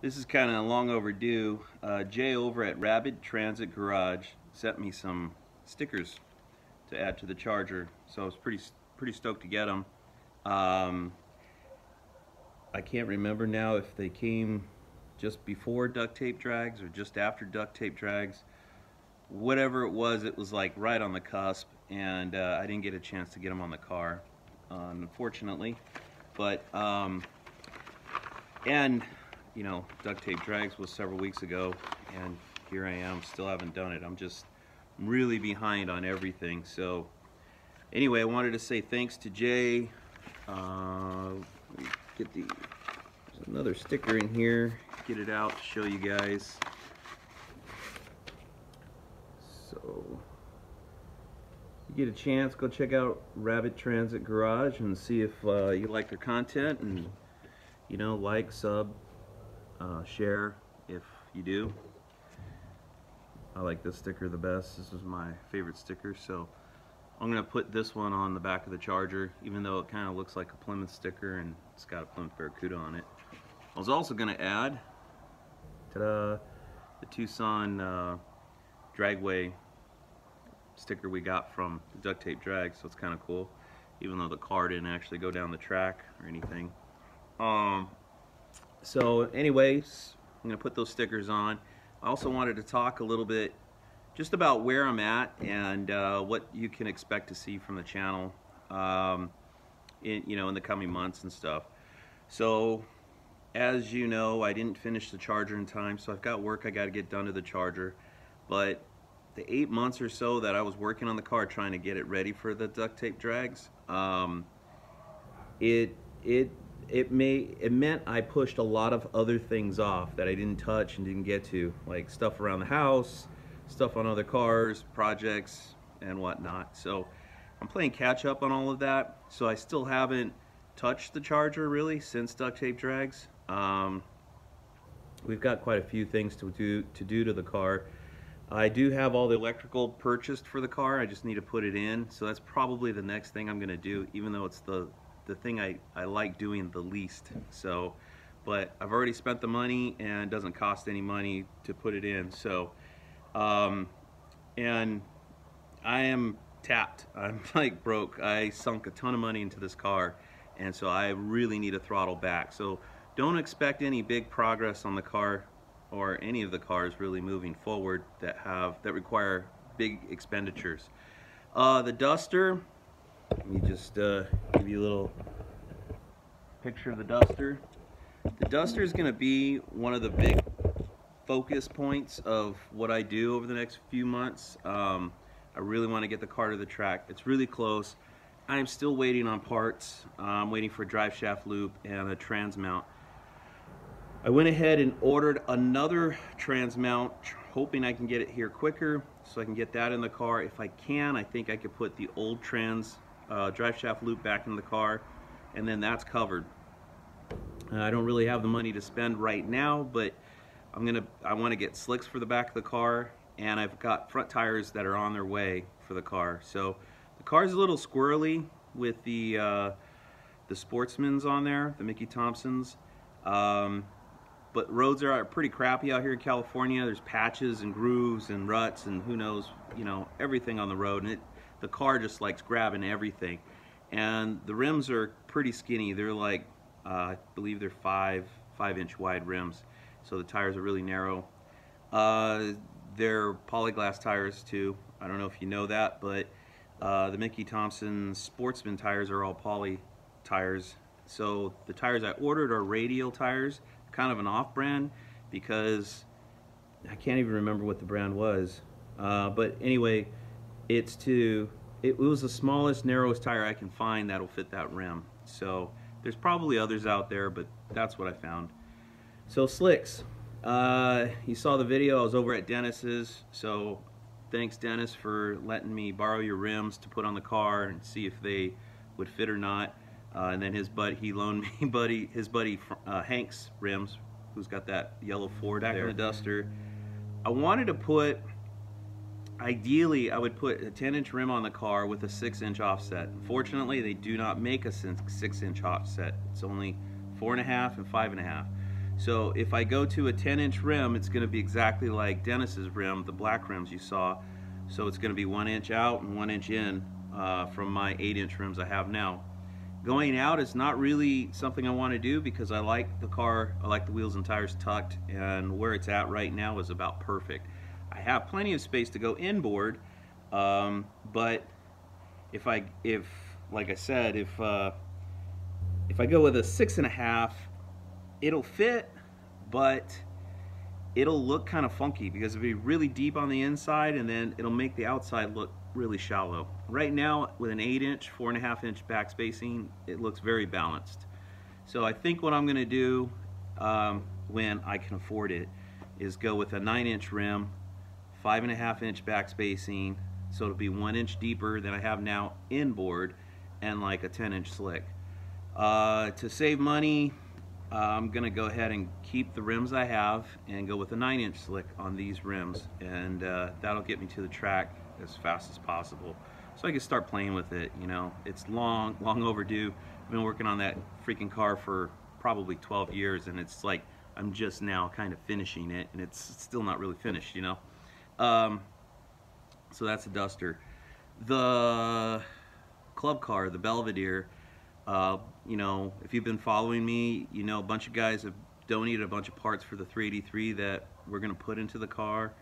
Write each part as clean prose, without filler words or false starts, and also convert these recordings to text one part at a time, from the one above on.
This is kind of long overdue. Jay over at Rapid Transit Garage sent me some stickers to add to the Charger, so I was pretty stoked to get them. I can't remember now if they came just before duct tape drags or just after duct tape drags. Whatever it was like right on the cusp, and I didn't get a chance to get them on the car, unfortunately. But and you know, duct tape drags was several weeks ago, and here I am, still haven't done it. I'm really behind on everything. So anyway, I wanted to say thanks to Jay. Let me get there's another sticker in here. Get it out to show you guys. So if you get a chance, go check out Rapid Transit Garage and see if you like their content, and you know, like, sub, share if you do. I like this sticker the best. This is my favorite sticker, so I'm gonna put this one on the back of the Charger, even though it kind of looks like a Plymouth sticker and it's got a Plymouth Barracuda on it. I was also gonna add, ta-da, the Tucson dragway sticker we got from the duct tape drag, so it's kind of cool, even though the car didn't actually go down the track or anything. So anyways, I'm gonna put those stickers on. I also wanted to talk a little bit just about where I'm at and what you can expect to see from the channel in the coming months and stuff. So as you know, I didn't finish the Charger in time, so I've got work I got to get done to the Charger. But the 8 months or so that I was working on the car trying to get it ready for the duct tape drags, it meant I pushed a lot of other things off that I didn't touch and didn't get to, like stuff around the house, stuff on other cars, projects, and whatnot. So I'm playing catch up on all of that. So I still haven't touched the Charger really since duct tape drags. We've got quite a few things to do to the car. I do have all the electrical purchased for the car. I just need to put it in. So that's probably the next thing I'm going to do, even though it's the thing I like doing the least. So, but I've already spent the money and it doesn't cost any money to put it in. So, and I am tapped. I'm like broke. I sunk a ton of money into this car, and so I really need to throttle back. So don't expect any big progress on the car, or any of the cars really moving forward that require big expenditures. The Duster, let me just give you a little picture of the Duster. The Duster is going to be one of the big focus points of what I do over the next few months. I really want to get the car to the track. It's really close. I am still waiting on parts. I'm waiting for a drive shaft loop and a trans mount. I went ahead and ordered another trans mount, hoping I can get it here quicker so I can get that in the car. If I can, I think I could put the old trans drive shaft loop back in the car, and then that's covered. I don't really have the money to spend right now, but I want to get slicks for the back of the car, and I've got front tires that are on their way for the car. So the car's a little squirrely with the Sportsmans on there, the Mickey Thompsons. But roads are pretty crappy out here in California. There's patches and grooves and ruts and who knows, you know, everything on the road, and the car just likes grabbing everything. And the rims are pretty skinny. They're like, I believe they're 5-inch wide rims, so the tires are really narrow. They're polyglass tires too. I don't know if you know that, but the Mickey Thompson Sportsman tires are all poly tires. So the tires I ordered are radial tires, kind of an off-brand, because I can't even remember what the brand was. But anyway, it was the smallest, narrowest tire I can find that'll fit that rim. So there's probably others out there, but that's what I found. So slicks. You saw the video. I was over at Dennis's, so thanks Dennis for letting me borrow your rims to put on the car and see if they would fit or not. And then he loaned me his buddy Hank's rims, who's got that yellow Ford back on the Duster. I wanted to put, ideally I would put a 10-inch rim on the car with a 6-inch offset. Unfortunately, they do not make a 6-inch offset. It's only 4.5 and 5.5. So if I go to a 10-inch rim, it's going to be exactly like Dennis's rim, the black rims you saw. So it's going to be 1 inch out and 1 inch in from my 8-inch rims I have now. Going out is not really something I want to do because I like the car, I like the wheels and tires tucked, and where it's at right now is about perfect. I have plenty of space to go inboard, but if like I said, if I go with a 6.5, it'll fit, but it'll look kind of funky because it'll be really deep on the inside and then it'll make the outside look really shallow. Right now with an 8-inch, 4.5-inch back spacing, it looks very balanced. So I think what I'm going to do when I can afford it is go with a 9-inch rim, 5.5-inch back spacing, so it'll be 1 inch deeper than I have now inboard, and like a 10-inch slick. To save money, I'm going to go ahead and keep the rims I have and go with a 9-inch slick on these rims, and that'll get me to the track as fast as possible so I can start playing with it. You know, it's long overdue. I've been working on that freaking car for probably 12 years, and it's like I'm just now kind of finishing it, and it's still not really finished, you know. So that's a Duster. The club car, the Belvedere, you know, if you've been following me, you know a bunch of guys have donated a bunch of parts for the 383 that we're going to put into the car.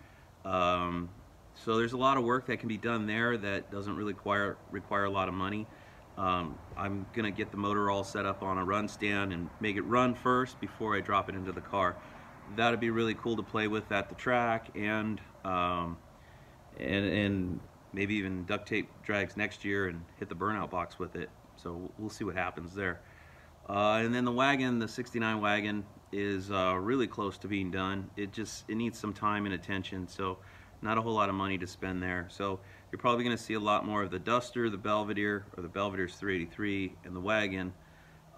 So there's a lot of work that can be done there that doesn't really require a lot of money. I'm going to get the motor all set up on a run stand and make it run first before I drop it into the car. That'd be really cool to play with at the track, and maybe even duct tape drags next year and hit the burnout box with it. So we'll see what happens there. And then the wagon, the 69 wagon, is really close to being done. It needs some time and attention, so not a whole lot of money to spend there. So you're probably going to see a lot more of the Duster, the Belvedere, or the Belvedere's 383, and the wagon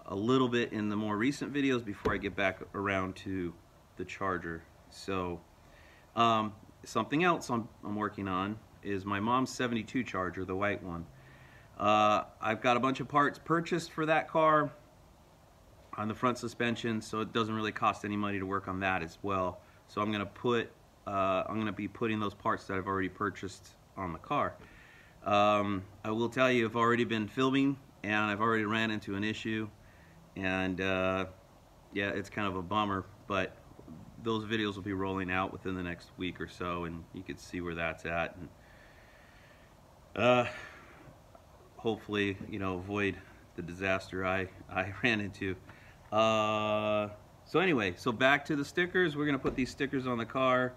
a little bit in the more recent videos before I get back around to the Charger. So something else I'm working on is my mom's 72 Charger, the white one. I've got a bunch of parts purchased for that car on the front suspension, so it doesn't really cost any money to work on that as well. So I'm going to be putting those parts that I've already purchased on the car. I will tell you, I've already been filming and I've already ran into an issue, and yeah, it's kind of a bummer, but those videos will be rolling out within the next week or so, and you can see where that's at, and hopefully, you know, avoid the disaster I ran into. So anyway, so back to the stickers. We're gonna put these stickers on the car,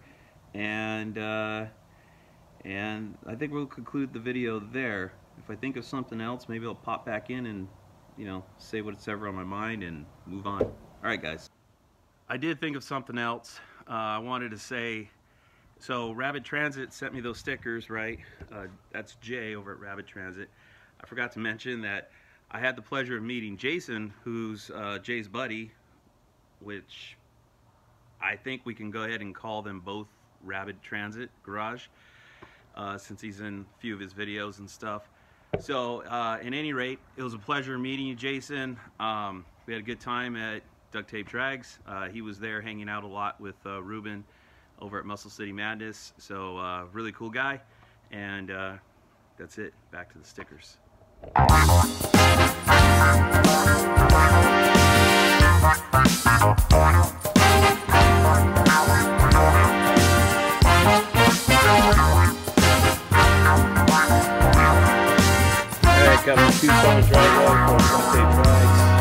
and I think we'll conclude the video there. If I think of something else, maybe I'll pop back in and, you know, say what's ever on my mind and move on. All right, guys. I did think of something else. I wanted to say, so Rabbit Transit sent me those stickers, right? That's Jay over at Rabbit Transit. I forgot to mention that I had the pleasure of meeting Jason, who's Jay's buddy, which I think we can go ahead and call them both Rabbit Transit Garage, since he's in a few of his videos and stuff. So at any rate, it was a pleasure meeting you, Jason. We had a good time at Duct Tape Drags. He was there hanging out a lot with Ruben over at Muscle City Madness. So really cool guy. And that's it. Back to the stickers. Alright, got my 2-song driveway for Duct Tape Drags.